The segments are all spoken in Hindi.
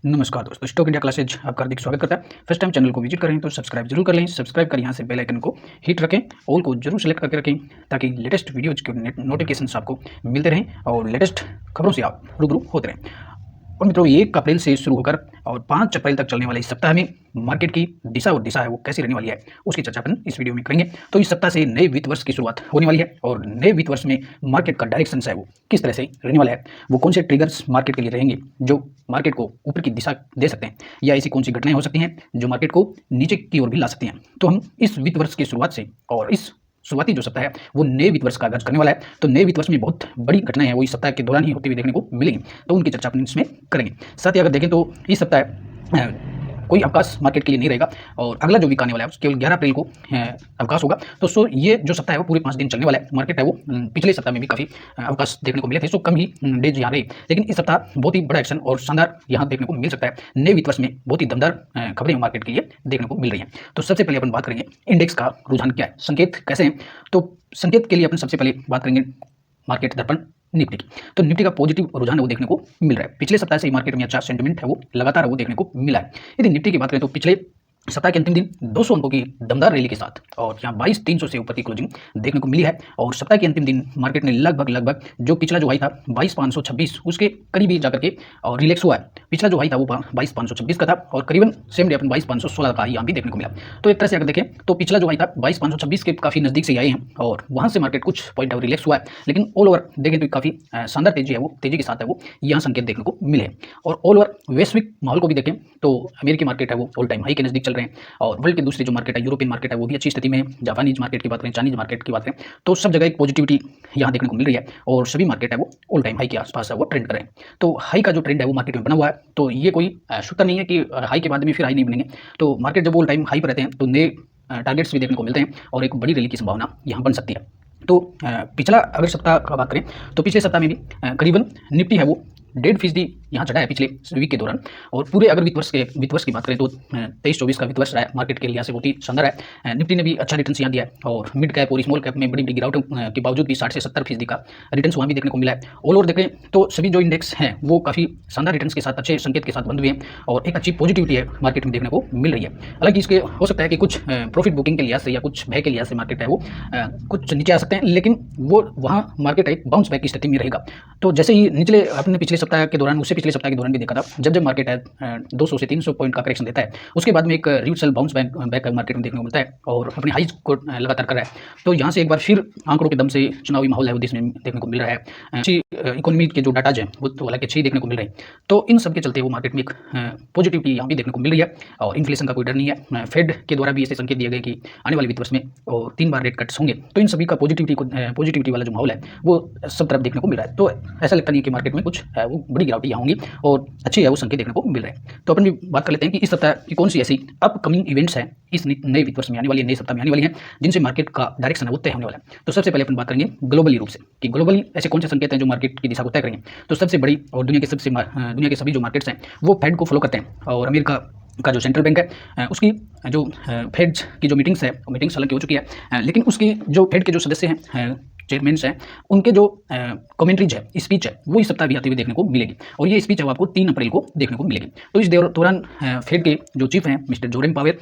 नमस्कार दोस्तों, स्टॉक इंडिया क्लासेज आपका हार्दिक स्वागत करता है। फर्स्ट टाइम चैनल को विजिट करें तो सब्सक्राइब जरूर कर लें। सब्सक्राइब कर यहाँ से बेल आइकन को हिट रखें, ऑल को जरूर सेलेक्ट करके रखें ताकि लेटेस्ट वीडियोज के नोटिफिकेशन आपको मिलते रहें और लेटेस्ट खबरों से आप रूबरू होते रहें। और मित्रों, 1 अप्रैल से शुरू होकर और 5 अप्रैल तक चलने वाले इस सप्ताह में मार्केट की दिशा है वो कैसी रहने वाली है, उसकी चर्चा अपन इस वीडियो में करेंगे। तो इस सप्ताह से नए वित्त वर्ष की शुरुआत होने वाली है और नए वित्त वर्ष में मार्केट का डायरेक्शन है वो किस तरह से रहने वाला है, वो कौन से ट्रिगर्स मार्केट के लिए रहेंगे जो मार्केट को ऊपर की दिशा दे सकते हैं, या ऐसी कौन सी घटनाएं हो सकती हैं जो मार्केट को नीचे की ओर भी ला सकती हैं। तो हम इस वित्त वर्ष की शुरुआत से और इस शुरुआती जो सप्ताह है वो नए वित्त वर्ष का आगाज करने वाला है। तो नए वित्त वर्ष में बहुत बड़ी घटनाएं हैं वो इस सप्ताह के दौरान ही होती हुई देखने को मिलेंगी, तो उनकी चर्चा अपन इसमें करेंगे। साथ ही अगर देखें तो इस सप्ताह कोई अवकाश मार्केट के लिए नहीं रहेगा और अगला जो वीक आने वाला है केवल 11 अप्रैल को अवकाश होगा। तो सो ये जो सप्ताह है वो पूरे 5 दिन चलने वाला है। मार्केट है वो पिछले सप्ताह में भी काफ़ी अवकाश देखने को मिले थे, सो कम ही डेज यहाँ रहे, लेकिन इस सप्ताह बहुत ही बड़ा एक्शन और शानदार यहाँ देखने को मिल सकता है। नए वित्त वर्ष में बहुत ही दमदार खबरें मार्केट के लिए देखने को मिल रही हैं। तो सबसे पहले अपन बात करेंगे इंडेक्स का रुझान क्या है, संकेत कैसे हैं। तो संकेत के लिए अपन सबसे पहले बात करेंगे मार्केट दर्पण निफ्टी की। तो निफ्टी का पॉजिटिव रुझान है वो देखने को मिल रहा है। पिछले सप्ताह से मार्केट में अच्छा सेंटिमेंट है वो लगातार वो देखने को मिला है। यदि निफ्टी की बात करें तो पिछले सप्ताह के अंतिम दिन 200 अंकों की दमदार रैली के साथ और यहाँ 22,300 से ऊपर की क्लोजिंग देखने को मिली है। और सप्ताह के अंतिम दिन मार्केट ने लगभग जो पिछला जो हाई था 22,526 उसके करीब ही जाकर के और रिलैक्स हुआ है। पिछला जो हाई था वो 22,526 का था और करीबन सेम डे अपन 22,516 का यहाँ भी देखने को मिला। तो एक तरह से अगर देखें तो पिछला जो हाई था 22,526 के काफ़ी नज़दीक से आए हैं और वहाँ से मार्केट कुछ पॉइंट है रिलैक्स हुआ है, लेकिन ऑल ओवर देखें तो काफ़ी शानदार तेजी है वो तेजी के साथ है वो यहाँ संकेत देखने को मिले हैं। और ऑल ओवर वैश्विक माहौल को भी देखें तो अमेरिकी मार्केट है वो ऑल टाइम हाई के नज़दीक चल रहे हैं और वर्ल्ड के दूसरी जो मार्केट है यूरोपियन मार्केट है वो भी अच्छी स्थिति में है। जापानीज मार्केट की बात करें, चाइनीज मार्केट की बात करें तो सब जगह एक पॉजिटिविटी यहाँ देखने को मिल रही है और सभी मार्केट है वो ऑल टाइम हाई के आसपास है वो ट्रेंड कर रहे हैं। तो हाई का जो ट्रेंड है वो मार्केट में बना हुआ है, तो ये कोई सूत्र नहीं है कि हाई के बाद में फिर हाई नहीं बनेंगे। तो मार्केट जब ऑल टाइम हाई पर रहते हैं तो नए टारगेट्स भी देखने को मिलते हैं और एक बड़ी रैली की संभावना यहाँ बन सकती है। तो पिछला अगर सप्ताह का बात करें तो पिछले सप्ताह में भी करीबन निफ्टी है वो 1.5% यहाँ चढ़ा है पिछले वीक के दौरान। और पूरे अगर वित्त वर्ष की बात करें तो 23-24 का वित्त वर्ष रहा है मार्केट के लिहाज से बहुत ही शानदार है। निफ्टी ने भी अच्छा रिटर्न यहाँ दिया है और मिड कैप और स्मॉल कैप में बड़ी गिरावट के बावजूद भी 60 से 70% का रिटर्न वहाँ भी देखने को मिला है। ऑल ओवर देखें तो सभी जो इंडेक्स हैं वो काफ़ी शानदार रिटर्न के साथ अच्छे संकेत के साथ बंद हुए हैं और एक अच्छी पॉजिटिविटी है मार्केट में देखने को मिल रही है। हालांकि इसके हो सकता है कि कुछ प्रॉफिट बुकिंग के लिहाज से या कुछ भय के लिहाज से मार्केट है वो कुछ नीचे आ सकते हैं, लेकिन वो वहाँ मार्केट एक बाउंस बैक की स्थिति में रहेगा। तो जैसे ही निचले अपने पिछले सप्ताह के दौरान उससे पिछले सप्ताह के दौरान भी देखा था, जब मार्केट है 200 से 300 पॉइंट का करेक्शन देता है उसके बाद में एक रिवर्सल बाउंस बैक मार्केट में देखने को मिलता है और अपने हाइज को लगातार कर रहा है। तो यहाँ से एक बार फिर आंकड़ों के दम से चुनावी माहौल है वो देश में देखने को मिल रहा है। अच्छी इकोनॉमी के जो डाटाज हैं वो तो हालांकि अच्छी देखने को मिल रहे हैं। तो इन सब के चलते वो मार्केट में एक पॉजिटिविटी यहाँ भी देखने को मिल रही है और इन्फ्लेशन का कोई डर नहीं है। फेड के द्वारा भी ऐसे संकेत दिए गए कि आने वाले वित्त वर्ष में और 3 बार रेट कट्स होंगे, तो इन सभी का पॉजिटिविटी वाला जो माहौल है वो सब तरफ देखने को मिल रहा है। तो ऐसा लगता नहीं कि मार्केट में कुछ है वो बड़ी गिरावट यहाँ होंगी और अच्छी है वो संकेत देखने को मिल रहे हैं। तो अपन भी बात कर लेते हैं कि इस सप्ताह की कौन सी ऐसी अपकमिंग इवेंट्स हैं इस नए वित्त वर्ष में आने वाली है, नए सप्ताह में आने वाली हैं जिनसे मार्केट का डायरेक्शन है वो तय होने वाला है। तो सबसे पहले अपन बात करेंगे ग्लोबली रूप से कि ग्लोबली ऐसे कौन से संकेत हैं जो मार्केट की दिशा को तय करेंगे। तो सबसे बड़ी और दुनिया के सभी जो मार्केट्स हैं वो फेड को फॉलो करते हैं और अमेरिका का जो सेंट्रल बैंक है उसकी जो फेड की जो मीटिंग्स हालांकि हो चुकी है, लेकिन उसकी जो फेड के जो सदस्य हैं चेयरमैन्स हैं उनके जो कमेंट्रीज है स्पीच है वो इस सप्ताह भी आते हुए देखने को मिलेगी और ये स्पीच है वो आपको 3 अप्रैल को देखने को मिलेगी। तो इस दौरान फेड के जो चीफ हैं मिस्टर जोरेम पावेल,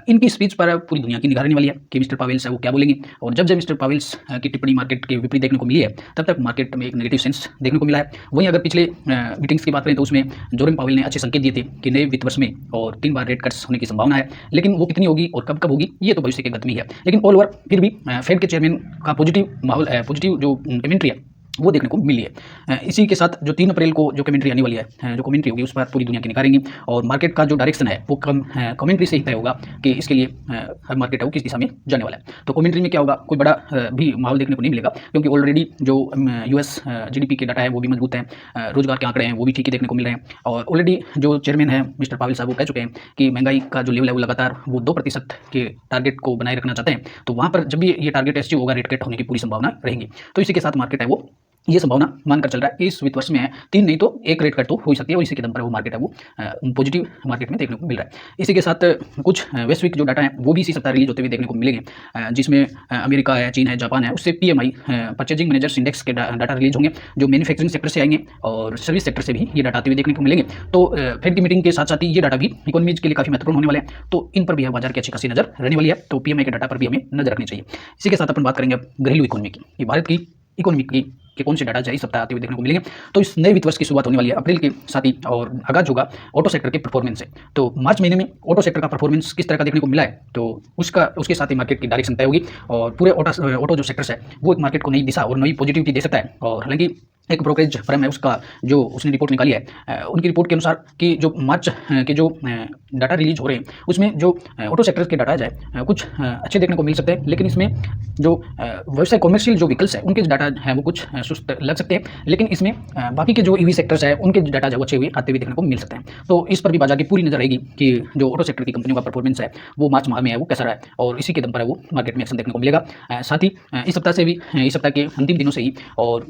इनकी स्पीच पर पूरी दुनिया की निगाह रहने वाली है कि मिस्टर पावेल्स है वो क्या बोलेंगे। और जब मिस्टर पावेल्स की टिप्पणी मार्केट के विपरीत देखने को मिली है तब तक मार्केट में एक नेगेटिव सेंस देखने को मिला है। वहीं अगर पिछले मीटिंग्स की बात करें तो उसमें जोरेम पावेल ने अच्छे संकेत दिए थे कि नए वित्त वर्ष में और 3 बार रेट कट्स होने की संभावना है, लेकिन वो कितनी होगी और कब होगी ये तो भविष्य के गत में है। लेकिन ऑल ओवर फिर भी फेड के चेयरमैन का पॉजिटिव जो कमेंट्री है वो देखने को मिली है। इसी के साथ जो 3 अप्रैल को जो कमेंट्री आने वाली है, जो कमेंट्री होगी उस पर पूरी दुनिया की निगाह रहेंगी और मार्केट का जो डायरेक्शन है वो कमेंट्री से ही तय होगा कि इसके लिए हर मार्केट है वो किस दिशा में जाने वाला है। तो कमेंट्री में क्या होगा, कोई बड़ा भी माहौल देखने को नहीं मिलेगा क्योंकि ऑलरेडी जो US GDP के डाटा है वो भी मजबूत है, रोजगार के आंकड़े हैं वो भी ठीक ही देखने को मिल रहे हैं और ऑलरेडी जो चेयरमैन है मिस्टर पावेल साहब वो कह चुके हैं कि महंगाई का जो लेवल है वो लगातार वो 2% के टारगेट को बनाए रखना चाहते हैं। तो वहाँ पर जब भी ये टारगेट अचीव होगा रेट कट होने की पूरी संभावना रहेंगी। तो इसी के साथ मार्केट है वो ये संभावना मानकर चल रहा है कि इस वित्त वर्ष में 3 नहीं तो 1 रेट कट तो हो ही सकती है और इसी के दम पर वो मार्केट है वो पॉजिटिव मार्केट में देखने को मिल रहा है। इसी के साथ कुछ वैश्विक जो डाटा है वो भी इसी सप्ताह रिलीज होते हुए देखने को मिलेंगे, जिसमें अमेरिका है, चीन है, जापान है, उससे PMI परचेजिंग मैनेजर्स इंडेक्स के डाटा रिलीज होंगे जो मैन्युफैक्चरिंग सेक्टर से आएंगे और सर्विस सेक्टर से भी ये डाटा आते हुए देखने को मिलेंगे। तो फेड की मीटिंग के साथ साथ ही ये डाटा भी इकोनॉमीज के लिए काफी महत्वपूर्ण होने वाले हैं, तो इन पर भी बाजार की अच्छी खासी नजर रहने वाली है। तो PMI के डाटा पर भी हमें नजर रखनी चाहिए। इसी के साथ अपन बात करेंगे अब घरेलू इकोनॉमी की, कि भारत की इकोनॉमी की के कौन से डाटा इस सप्ताह आते हुए देखने को मिलेंगे। तो इस नए वित्त वर्ष की शुरुआत होने वाली है अप्रैल के साथ ही और आगाज होगा ऑटो सेक्टर के परफॉर्मेंस से। तो मार्च महीने में ऑटो सेक्टर का परफॉर्मेंस किस तरह का देखने को मिला है, तो उसके साथ ही मार्केट की डायरेक्शन तय होगी और पूरे ऑटो जो सेक्टर्स है वो एक मार्केट को नई दिशा और नई पॉजिटिविटी दे सकता है। और हालांकि एक ब्रोकरेज फर्म है उसका जो उसने रिपोर्ट निकाली है, उनकी रिपोर्ट के अनुसार कि जो मार्च के जो डाटा रिलीज हो रहे हैं उसमें जो ऑटो सेक्टर के डाटा जाए कुछ अच्छे देखने को मिल सकते हैं, लेकिन इसमें जो व्यवसाय कॉमर्शियल जो व्हीकल्स है उनके डाटा है वो कुछ सुस्त लग सकते हैं, लेकिन इसमें बाकी के जो EV सेक्टर्स है उनके डाटा जो अच्छे हुए आते हुए देखने को मिल सकते हैं। तो इस पर भी बाजार की पूरी नजर रहेगी कि जो ऑटो सेक्टर की कंपनियों का परफॉर्मेंस है वो मार्च माह में है वो कैसा रहा है और इसी के दम पर है वो मार्केट में एक्शन देखने को मिलेगा। साथ ही इस सप्ताह के अंतिम दिनों से ही और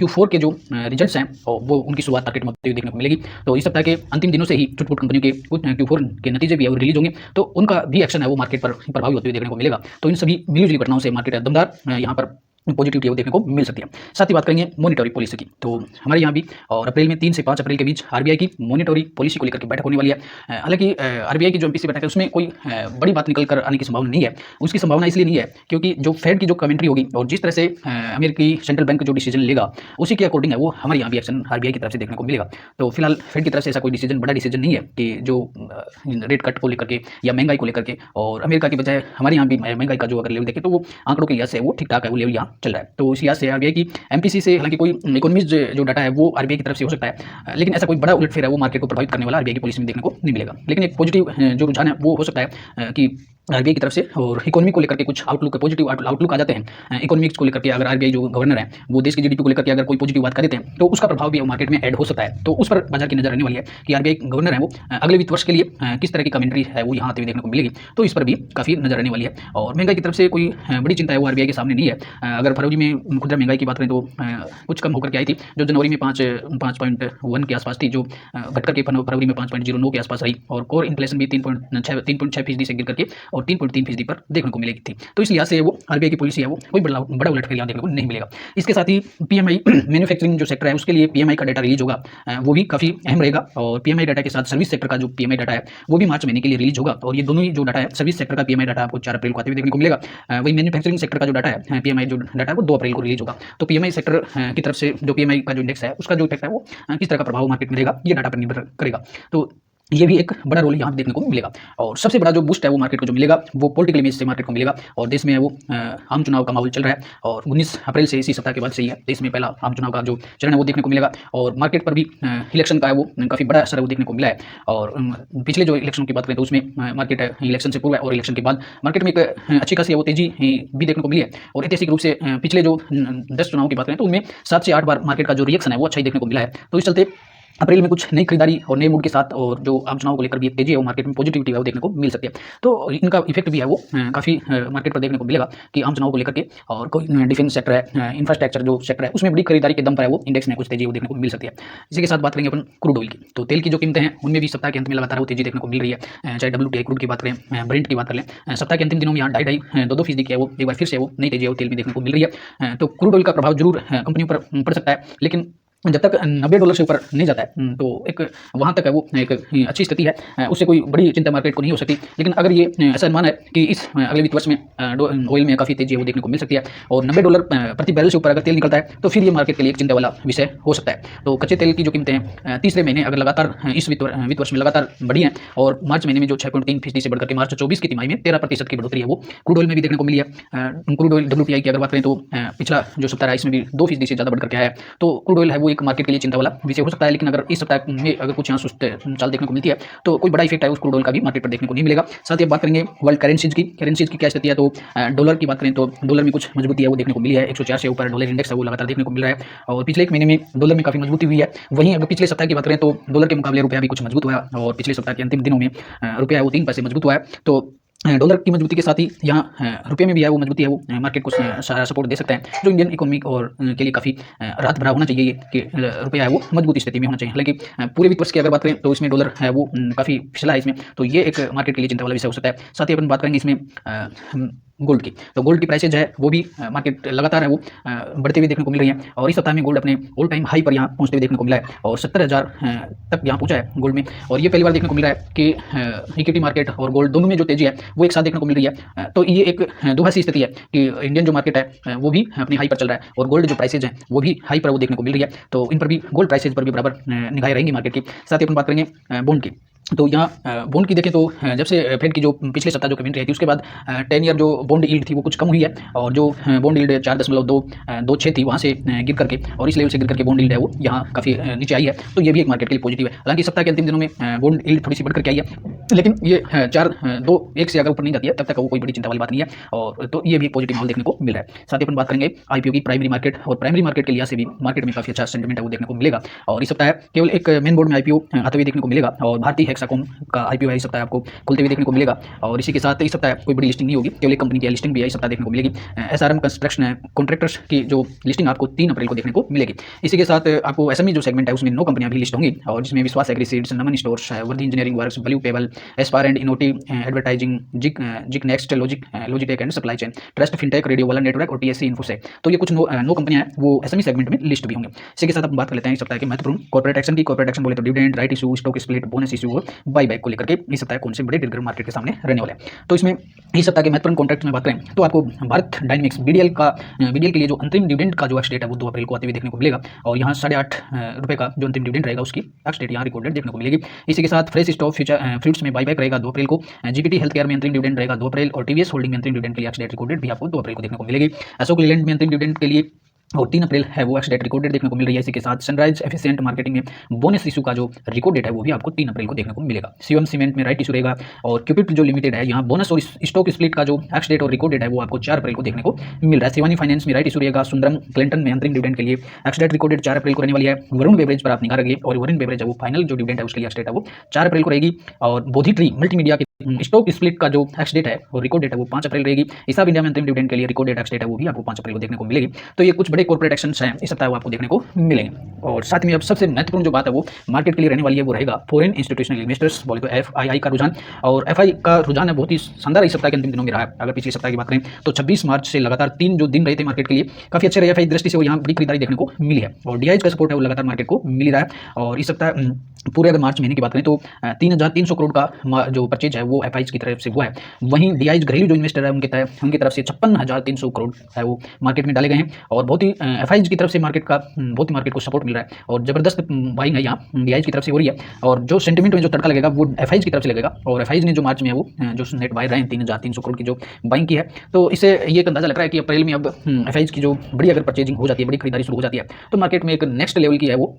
Q4 के जो रिजल्ट्स हैं वो उनकी शुरुआत मार्केट में होते हुए देखने को मिलेगी। तो इस सप्ताह के अंतिम दिनों से ही छुटपुट कंपनियों के कुछ Q4 के नतीजे भी है वो रिलीज होंगे, तो उनका भी एक्शन है वो मार्केट पर प्रभावी होते हुए देखने को मिलेगा। तो इन सभी मिलीजुली घटनाओं से मार्केट दमदार यहाँ पर पॉजिटिविटी वो देखने को मिल सकती है। साथ ही बात करेंगे मॉनिटरी पॉलिसी की, तो हमारे यहाँ भी और अप्रैल में 3 से 5 अप्रैल के बीच RBI की मॉनिटरी पॉलिसी को लेकर के बैठक होने वाली है। हालांकि RBI की जो MPC बैठक है उसमें कोई बड़ी बात निकल कर आने की संभावना नहीं है। उसकी संभावना इसलिए नहीं है क्योंकि जो फेड की जो कमेंट्री होगी और जिस तरह से अमेरिकी सेंट्रल बैंक जो डिसीजन लेगा उसी के अकॉर्डिंग है वो हमारे यहाँ भी एक्शन RBI की तरफ से देखने को मिलेगा। तो फिलहाल फेड की तरफ से ऐसा कोई डिसीजन बड़ा डिसीजन नहीं है कि जो रेट कट को लेकर के या महंगाई को लेकर के, और अमेरिका की बजाय हमारे यहाँ भी महंगाई का जो अगर लेवल देखें तो वो आंकड़ों के लिहाज से वो ठीक ठाक है, वो लेवल यहाँ चल रहा है। तो इस लिहाज से RBI की MPC से हालांकि कोई इकोनॉमिस्ट जो डाटा है वो RBI की तरफ से हो सकता है, लेकिन ऐसा कोई बड़ा उलटफेर है वो मार्केट को प्रभावित करने वाला RBI की पॉलिसी में देखने को नहीं मिलेगा। लेकिन एक पॉजिटिव जो रुझान है वो हो सकता है कि RBI की तरफ से और इकोनॉमी को लेकर के कुछ पॉजिटिव आउटलुक आ जाते हैं। इकोनॉमिक्स को लेकर के अगर RBI जो गवर्नर है वो देश की GDP को लेकर के अगर कोई पॉजिटिव बात कर देते हैं तो उसका प्रभाव भी मार्केट में ऐड हो सकता है। तो उस पर बाजार की नजर रहने वाली है कि RBI गवर्नर है वो अगले वित्त वर्ष के लिए किस तरह की कमेंट्री है वो यहाँ आते हुए देखने को मिलेगी, तो इस पर भी काफी नजर रहने वाली है। और महंगाई की तरफ से कोई बड़ी चिंता है वो RBI के सामने नहीं है। अगर फरवरी में खुदरा महंगाई की बात करें तो कुछ कम होकर के आई थी, जो जनवरी में 5.1 के आसपास थी, जो घट करके फरवरी में 5.09 के आसपास रही, और कोर इन्फ्लेशन भी 3.6% से गिर करके और 3.3% पर देखने को मिलेगी थी। तो इस लिहाज से वो RBI की पॉलिसी है वो कोई बड़ा उलटफेर यहाँ देखने को नहीं मिलेगा। इसके साथ ही PMI मैन्युफैक्चरिंग जो सेक्टर है उसके लिए PMI का डाटा रिलीज होगा, वो भी काफी अहम रहेगा। और PMI डाटा के साथ सर्विस सेक्टर का जो PMI डाटा है वो भी मार्च महीने के लिए रिलीज होगा, और ये दोनों ही जो डाटा है सर्विस सेक्टर का PMI डाटा आपको 4 अप्रैल को आते हुए देखने को मिलेगा। वही मैन्युफैक्चरिंग सेक्टर का जो डाटा है PMI जो डाटा है वो 2 अप्रैल को रिलीज होगा। तो PMI सेक्टर की तरफ से जो PMI का जो इंडेक्स है उसका जो इफेक्ट है वो किस तरह का प्रभाव मार्केट में रहेगा ये डाटा पर निर्भर करेगा। तो ये भी एक बड़ा रोल यहाँ देखने को मिलेगा। और सबसे बड़ा जो बूस्ट है वो मार्केट को जो मिलेगा वो पॉलिटिकल इमेज से मार्केट को मिलेगा। और देश में है वो आम चुनाव का माहौल चल रहा है, और 19 अप्रैल से इसी सप्ताह के बाद से ही है देश में पहला आम चुनाव का जो चरण है वो देखने को मिलेगा। और मार्केट पर भी इलेक्शन का है वो काफ़ी बड़ा असर है वो देखने को मिला है। और पिछले जो इलेक्शन की बात करें तो उसमें मार्केट इलेक्शन से पूर्व और इलेक्शन के बाद मार्केट में एक अच्छी खासी वो तेजी भी देखने को मिली है। और ऐतिहासिक रूप से पिछले जो 10 चुनाव की बात करें तो उनमें 7 से 8 बार मार्केट का जो रिएक्शन है वो अच्छा ही देखने को मिला है। तो इस चलते अप्रैल में कुछ नई खरीदारी और नए मूड के साथ और जो आम चुनाव को लेकर भी एक तेजी है वो मार्केट में पॉजिटिविटी है वो देखने को मिल सकती है। तो इनका इफेक्ट भी है वो काफ़ी मार्केट पर देखने को मिलेगा कि आम चुनाव को लेकर के, और कोई डिफेंस सेक्टर है, इंफ्रास्ट्रक्चर जो सेक्टर है उसमें बड़ी खरीदारी के दम पर है वो इंडेक्स में कुछ तेजी वो देखने को मिल सकती है। इसी के साथ बात करेंगे अपन क्रूड ऑयल की, तो तेल की जो कीमतें हैं उनमें भी सप्ताह के अंत में लगातार वो तेजी देखने को मिल रही है। चाहे WTI क्रूड की बात करें, ब्रेंट की बात कर लें, सप्ताह के अंतिम दिनों में यहाँ 2.5-2% की है वो एक बार फिर से वो नई तेजी है वो तेल में देखने को मिल रही है। तो क्रूड ऑयल का प्रभाव जरूर कंपनियों पर पड़ सकता है, लेकिन जब तक $90 से ऊपर नहीं जाता है तो एक वहाँ तक है वो एक अच्छी स्थिति है, उससे कोई बड़ी चिंता मार्केट को नहीं हो सकती। लेकिन अगर ये ऐसा अनुमान है कि इस अगले वित्त वर्ष में ऑयल में काफ़ी तेजी है वो देखने को मिल सकती है और $90 प्रति बैरल से ऊपर अगर तेल निकलता है तो फिर ये मार्केट के लिए एक चिंता वाला विषय हो सकता है। तो कच्चे तेल की जो कीमतें हैं तीसरे महीने अगर लगातार इस वित्त वर्ष में लगातार बढ़ी हैं, और मार्च महीने में जो 6.3% से बढ़कर के मार्च 24 की तिमाही में 13% की बढ़ोतरी है वो क्रूड ऑयल में भी देखने को मिली है। क्रूड ऑयल WTI की अगर बात करें तो पिछला जो सप्ताह है इसमें भी 2% से ज़्यादा बढ़कर के आया है। तो क्रूड ऑयल है वो एक मार्केट के लिए चिंता वाला विषय हो सकता है। लेकिन अगर इस सप्ताह में अगर कुछ यहाँ सुस्त चाल देखने को मिलती है तो कोई बड़ा इफेक्ट है उस क्रूड ऑयल का भी मार्केट पर देखने को नहीं मिलेगा। साथ ही बात करेंगे वर्ल्ड करेंसीज की क्या स्थिति है, तो डॉलर की बात करें तो डॉलर में कुछ मजबूती है वो देखने को मिली है। 104 से ऊपर डॉलर इंडेक्स है वो लगातार देखने को मिल रहा है, और पिछले एक महीने में डॉलर में काफ़ी मजबूती हुई है। वहीं अगर पिछले सप्ताह की बात करें तो डॉलर के मुकाबले रुपया भी कुछ मजबूत हुआ, और पिछले सप्ताह के अंतिम दिनों में रुपया वो 3 पैसे मजबूत हुआ है। तो डॉलर की मजबूती के साथ ही यहाँ रुपये में भी है वो मजबूती है, वो मार्केट को सारा सपोर्ट दे सकता है, जो इंडियन इकोनॉमी और के लिए काफ़ी राहत भरा होना चाहिए ये कि रुपया है वो मजबूत स्थिति में होना चाहिए। हालांकि पूरे वित्त वर्ष की अगर बात करें तो इसमें डॉलर है वो काफ़ी फिसला है इसमें, तो ये एक मार्केट के लिए चिंता वाला विषय हो सकता है। साथ ही अपन बात करेंगे इसमें गोल्ड की, तो गोल्ड की प्राइसेज है वो भी मार्केट लगातार है वो बढ़ते हुए देखने को मिल रही है, और इस सप्ताह में गोल्ड अपने ऑल टाइम हाई पर यहाँ पहुँचते हुए देखने को मिला है और 70,000 तक यहाँ पहुँचा है गोल्ड में। और ये पहली बार देखने को मिल रहा है कि इक्विटी मार्केट और गोल्ड दोनों में जो तेजी है वो एक साथ देखने को मिल रही है। तो ये एक दुभाषी स्थिति है कि इंडियन जो मार्केट है वो भी अपनी हाई पर चल रहा है और गोल्ड जो प्राइसेज है वो भी हाई पर वो देखने को मिल रही है, तो इन पर भी गोल्ड प्राइसेज पर भी बराबर निगाहें रहेंगी मार्केट की। साथ ही अपन बात करेंगे बॉन्ड की, तो यहाँ बॉन्ड की देखें तो जब से फेड की जो पिछले सप्ताह जो कमेंट्री आई थी उसके बाद 10 ईयर जो बॉन्ड यील्ड थी वो कुछ कम हुई है, और जो बॉन्ड यील्ड 4.26 थी वहाँ से गिर करके और इस लेवल से गिर करके बॉन्ड यील्ड है वो यहाँ काफ़ी नीचे आई है, तो ये भी एक मार्केट के लिए पॉजिटिव है। हालांकि सप्ताह के अंतिम दिनों में बॉन्ड यील्ड थोड़ी सी बढ़ करके आई है, लेकिन ये 4.21 से अगर ऊपर नहीं जाती है तब तक वो कोई बड़ी चिंता वाली बात नहीं है, और तो ये भी एक पॉजिटिव माहौल देखने को मिल रहा है। साथ ही अपन बात करेंगे आईपीओ की प्राइमरी मार्केट, और प्राइमरी मार्केट के लिहाज से भी मार्केट में काफ़ी अच्छा सेंटिमेंट है वो देखने को मिलेगा, और इस सप्ताह केवल एक मेन बोर्ड में आईपीओ आते हुए देखने को मिलेगा, और भारतीय हेक्साकॉम का आईपीओ इस सप्ताह आपको खुलते हुए देखने को मिलेगा, और इसी के साथ इस सप्ताह कोई बड़ी लिस्टिंग नहीं होगी, केवल एक कंपनी की लिस्टिंग भी है इस सप्ताह देखने को मिलेगी। एसआरएम कंस्ट्रक्शन कॉन्ट्रैक्टर्स की जो लिस्टिंग आपको 3 अप्रैल को देखने को मिलेगी। इसी के साथ आपको एसएमई जो सेगमेंट है उसमें 9 कंपनियां भी लिस्ट होंगी, और जिसमें Vishwas agriseeds, Naman stores, Vardi engineering works, value payable, aspire and innovative advertising, जिक next, Logitech and supply chain, trust, fintech, radio वाला नेटवर्क और टीएससी इन्फोसेक। तो ये कुछ 9 कंपनियां हैं वो एसएमई सेगमेंट में लिस्ट भी होंगी। इसी के साथ हम बात कर लेते हैं इस सप्ताह के महत्वपूर्ण कॉर्पोरेट एक्शन की। कॉर्पोरेट एक्शन बोले तो dividend, right issue, stock split, bonus issue और बाईबैक को लेकर के इस सप्ताह कौन से बड़े ट्रिगर मार्केट के सामने रहने वाले हैं। तो इसमें इस सप्ताह के महत्वपूर्ण कॉन्ट्रैक्ट में बात करें तो आपको भारत डायनेमिक्स बीडीएल के लिए जो अंतरिम डिविडेंड का जो एक्स डेट है वो 2 अप्रैल को आते हुए देखने को मिलेगा, और यहाँ 8.5 रुपये का जो अंतिम डिविडेंड रहेगा उसकी एक्स डेट यहाँ रिकॉर्डेड देखने को मिलेगी। इसी के साथ फ्रेश स्टॉक फ्रूट्स में बाईबैक रहेगा 2 अप्रैल को, जीपीटी हेल्थ केयर में अंतरिम डिविडेंड रहेगा 2 अप्रैल, और टीवीएस होल्डिंग में अंतरिम डिविडेंड के लिए एक्स डेट रिकॉर्डेड भी आपको 2 अप्रैल को देखने को मिलेगी। अशोक लीलैंड में अंतरिम डिविडेंड के लिए और 3 अप्रैल है वो एक्स डेट रिकॉर्ड डेट देखने को मिल रही है। इसी के साथ सनराइज एफिशिएंट मार्केटिंग में बोनस इशू का जो रिकॉर्ड डेट है वो भी आपको 3 अप्रैल को देखने को मिलेगा। सीएम सीमेंट में राइट इशू रहेगा, और क्यूपिट जो लिमिटेड है यहाँ बोनस और स्टॉक स्प्लिट का जो एक्स डेट और रिकॉर्ड डेट है वो आपको 4 अप्रैल को देखने को मिल रहा है। शिवानी फाइनेंस में राइट इशू रहेगा। सुंदरम क्लिंटन में अंतरिम डिविडेंड के लिए एक्स डेट रिकॉर्ड डेट 4 अप्रैल को रहने वाली है। वरुण बेवरेज पर आप निगाह रखिए, और वरुण बेवरेज है वो फाइनल जो डिविडेंड है उसके लिए एक्स डेट है वो 4 अप्रैल को रहेगी। और बोधी ट्री मल्टीमीडिया की स्टॉक स्प्लिट का जो एक्स डेट है और रिकॉर्ड डेट है वो 5 अप्रैल रहेगी। हिसाब इंडिया में अंतिम डिविडेंड के लिए रिकॉर्ड डेट एक्स डेट है वो भी आपको 5 अप्रैल को देखने को मिलेगी। तो ये कुछ बड़े कॉर्पोरेट एक्शंस हैं इस सप्ताह वो आपको देखने को मिलेंगे। और साथ में अब सबसे महत्वपूर्ण जो बात है वो मार्केट के लिए रहने वाली है वो रहेगा फॉरेन इंस्टीट्यूशनल इन्वेस्टर्स बोले तो एफआईआई का रुझान, और एफआई का रुझान है बहुत ही शानदार इस सप्ताह के अंतिम दिनों में रहा है। अगर पिछले सप्ताह की बात करें तो 26 मार्च से लगातार 3 जो दिन रहे थे मार्केट के लिए काफी अच्छे रहे। एफआई दृष्टि से वो यहाँ बड़ी खरीदारी देखने को मिली है, और डीआईज का सपोर्ट है वो लगातार मार्केट को मिल रहा है। और इस सप्ताह पूरे अगर मार्च महीने की बात करें तो 3,300 करोड़ का जो परचेज है वो एफआईज की तरफ से हुआ है। वहीं डीआईज घरेलू जो इन्वेस्टर है उनकी तरफ से 56,300 करोड़ है वो मार्केट में डाले गए हैं, और बहुत ही एफआईज की तरफ से मार्केट को सपोर्ट मिल रहा है, और जबरदस्त बाइंग है यहाँ डीआईज की तरफ से हो रही है। और जो सेंटिमेंट में जो तड़का लगेगा वो एफआईज की तरफ से लगेगा, और एफआईज ने जो मार्च में वो जो नेट बाय रहे हैं 3,300 करोड़ की जो बाइंग की है, तो इससे ये एक अंदाजा लग रहा है कि अप्रैल में अब एफआईज की जो बड़ी अगर परचेजिंग हो जाती है, बड़ी खरीदारी शुरू हो जाती है, तो मार्केट में एक नेक्स्ट लेवल की है वो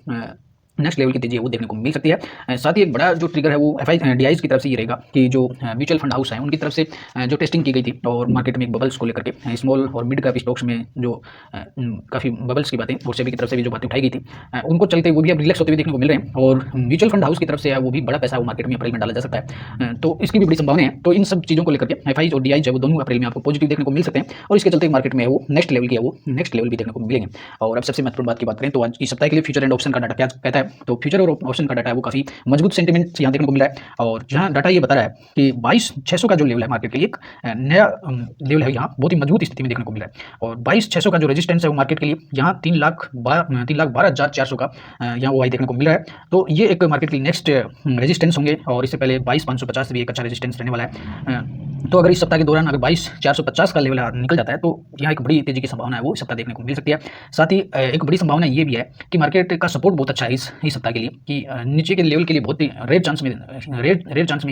नेक्स्ट लेवल की तेजी है वो देखने को मिल सकती है। साथ ही एक बड़ा जो ट्रिगर है वो डीआईज की तरफ से ये रहेगा कि जो म्यूचुअल फंड हाउस है उनकी तरफ से जो टेस्टिंग की गई थी, और मार्केट में एक बबल्स को लेकर के स्मॉल और मिड कैप स्टॉक्स में जो काफ़ी बबल्स की बातें और सेबी की तरफ से भी जो बातें उठाई गई थी उनको चलते वो भी अब रिलैक्स होते हुए देखने को मिल रहे हैं, और म्यूचुअल फंड हाउस की तरफ से वो भी बड़ा पैसा वो मार्केट में अप्रैल में डाला जा सकता है, तो इसकी भी बड़ी संभावना है। तो इन सब चीज़ों को लेकर के एफआईज और डीआईज है वो दोनों अप्रैल में आपको पॉजिटिव देखने को मिल सकते हैं, और इसके चलते मार्केट में वो नेक्स्ट लेवल की है वो नेक्स्ट लेवल भी देखने को मिलेंगे। और अब सबसे महत्वपूर्ण बात की बात करें तो आज इस सप्ताह के लिए फ्यूचर एंड ऑप्शन का डाटा क्या कहता है, तो फ्यूचर और ऑप्शन का डाटा है वो काफी मजबूत सेंटीमेंट यहाँ देखने को मिल रहा है, और जहाँ डाटा ये बता रहा है कि 22,600 का जो लेवल है मार्केट के लिए एक नया लेवल है, यहाँ बहुत ही मजबूत स्थिति में देखने को मिल रहा है। और 22,600 का जो रेजिस्टेंस है वो मार्केट के लिए यहाँ 3,12,400 का यहाँ वो देखने को मिल रहा है, तो ये एक मार्केट के लिए नेक्स्ट रेजिस्टेंस होंगे, और इससे पहले 22,550 भी एक अच्छा रेजिस्टेंस रहने वाला है। तो अगर इस सप्ताह के दौरान अगर 22,450 का लेवल निकल जाता है तो यहाँ एक बड़ी तेजी की संभावना है वो इस सप्ताह देखने को मिल सकती है। साथ ही एक बड़ी संभावना ये भी है कि मार्केट का सपोर्ट बहुत अच्छा है इस सप्ताह के लिए, कि नीचे के लेवल के लिए बहुत ही रेयर चांस में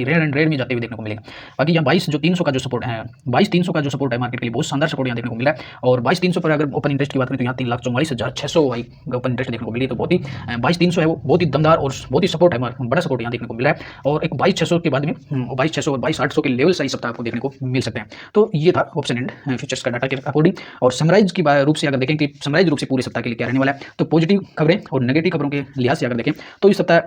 रेयर में जाते हुए देखने को मिलेगा। बाकी यहाँ 22,300 का जो सपोर्ट है 22,300 का जो सपोर्ट है मार्केट के लिए बहुत शानदार सपोर्ट यहाँ देखने को मिला है, और 22,300 पर अगर ओपन इंटरेस्ट की बात करें तो यहाँ 3,44,600 ओपन इंटरेस्ट देखने को मिली, तो बहुत ही 22,300 है वो बहुत ही दमदार और बहुत ही सपोर्ट है, बड़ा सपोर्ट यहाँ देखने को मिला है। और एक 22,600 के बाद में 22,600 और 22,800 के लेवल सही सप्ताह आपको देखने को मिल सकते हैं। तो ये था ऑप्शन एंड फ्यूचर्स का डाटा के अकॉर्डिंग। और समराइज की रूप से अगर देखें कि समराइज रूप से पूरे सप्ताह के लिए क्या रहने वाला है, तो पॉजिटिव खबरें और नेगेटिव खबरों के लिहाज से अगर देखें तो इस सप्ताह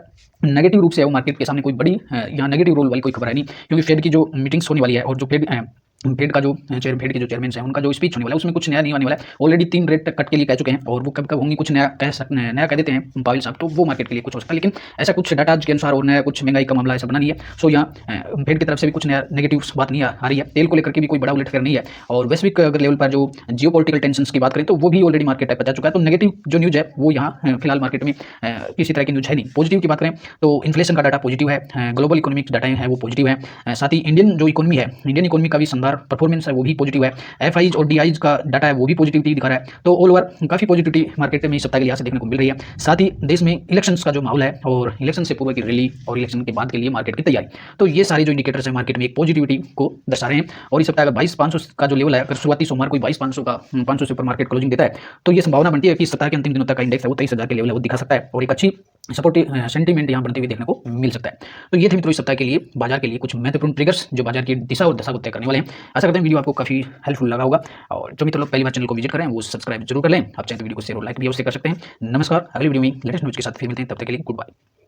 नेगेटिव रूप से वो मार्केट के सामने कोई बड़ी यहाँ नेगेटिव रोल वाली कोई खबर है नहीं, क्योंकि फेड की जो मीटिंग्स होने वाली है और जो फेड का जो फेड के जो चेयरमैन है उनका जो स्पीच होने वाला है उसमें कुछ नया नहीं आने वाला है। ऑलरेडी 3 रेट कट के लिए कह चुके हैं और वो कब कब होंगी कुछ नया कह देते हैं पावेल साहब, तो वो मार्केट के लिए कुछ हो सकता है, लेकिन ऐसा कुछ डाटा के अनुसार और नया कुछ महंगाई का मामला ऐसा बना नहीं है। सो यहाँ फेड की तरफ से भी कुछ नया नेगेटिव बात नहीं आ रही है। तेल को लेकर के भी कोई बड़ा उलटफेर नहीं है और वैश्विक अगर लेवल पर जो जियोपॉलिटिकल टेंशन की बात करें तो वो भी ऑलरेडी मार्केट तक पहुंच चुका है। तो नेगेटिव जो न्यूज है वो यहाँ फिलहाल मार्केट में किसी तरह की न्यूज है नहीं। पॉजिटिव की बात करें तो इन्फ्लेशन का डाटा पॉजिटिव है, ग्लोबल इकोनॉमिक डाटा है वो पॉजिटिव है, साथ ही इंडियन जो इकोनॉमी है, इंडियन इकोनॉमी का भी शानदार परफॉर्मेंस है वो भी पॉजिटिव है, एफआईज और डीआईज का डाटा है वो भी पॉजिटिविटी दिखा रहा है। तो ऑल ओवर काफी पॉजिटिविटी मार्केट में इस सप्ताह के लिहाज से देखने को मिल रही है। साथ ही देश में इलेक्शंस का जो माहौल है और इलेक्शन से पूर्व की रैली और इलेक्शन के बाद के लिए मार्केट की तैयारी, तो ये सारे जो इंडिकेटर्स है मार्केट में एक पॉजिटिविटी को दर्शा रहे हैं। और इस सप्ताह का 22,500 का जो लेवल है, अगर शुरुआती सोमवार को 22,500 का 500 से ऊपर मार्केट क्लोजिंग देता है तो ये संभावना बनती है कि सप्ताह के अंतिम दिनों तक का इंडेक्स है वो 23,000 के लेवल है वो दिखा सकता है और एक अच्छी सपोर्टिव सेंटीमेंट यहाँ बनते हुए देखने को मिल सकता है। तो ये थे मित्रों इस सप्ताह के लिए बाजार के लिए कुछ महत्वपूर्ण ट्रिगर्स जो बाजार की दिशा और दशा को तय करने वाले हैं। आशा करते हैं वीडियो आपको काफी हेल्पफुल लगा होगा और जो मित्र लोग पहली बार चैनल को विजिट करें वो सब्सक्राइब जरूर कर लें। आप चाहें तो वीडियो को शेयर और लाइक भी अवश्य कर सकते हैं। नमस्कार, अगली वीडियो में लेटेस्ट न्यूज के साथ फिर मिलते हैं, तब तक के लिए गुड बाय।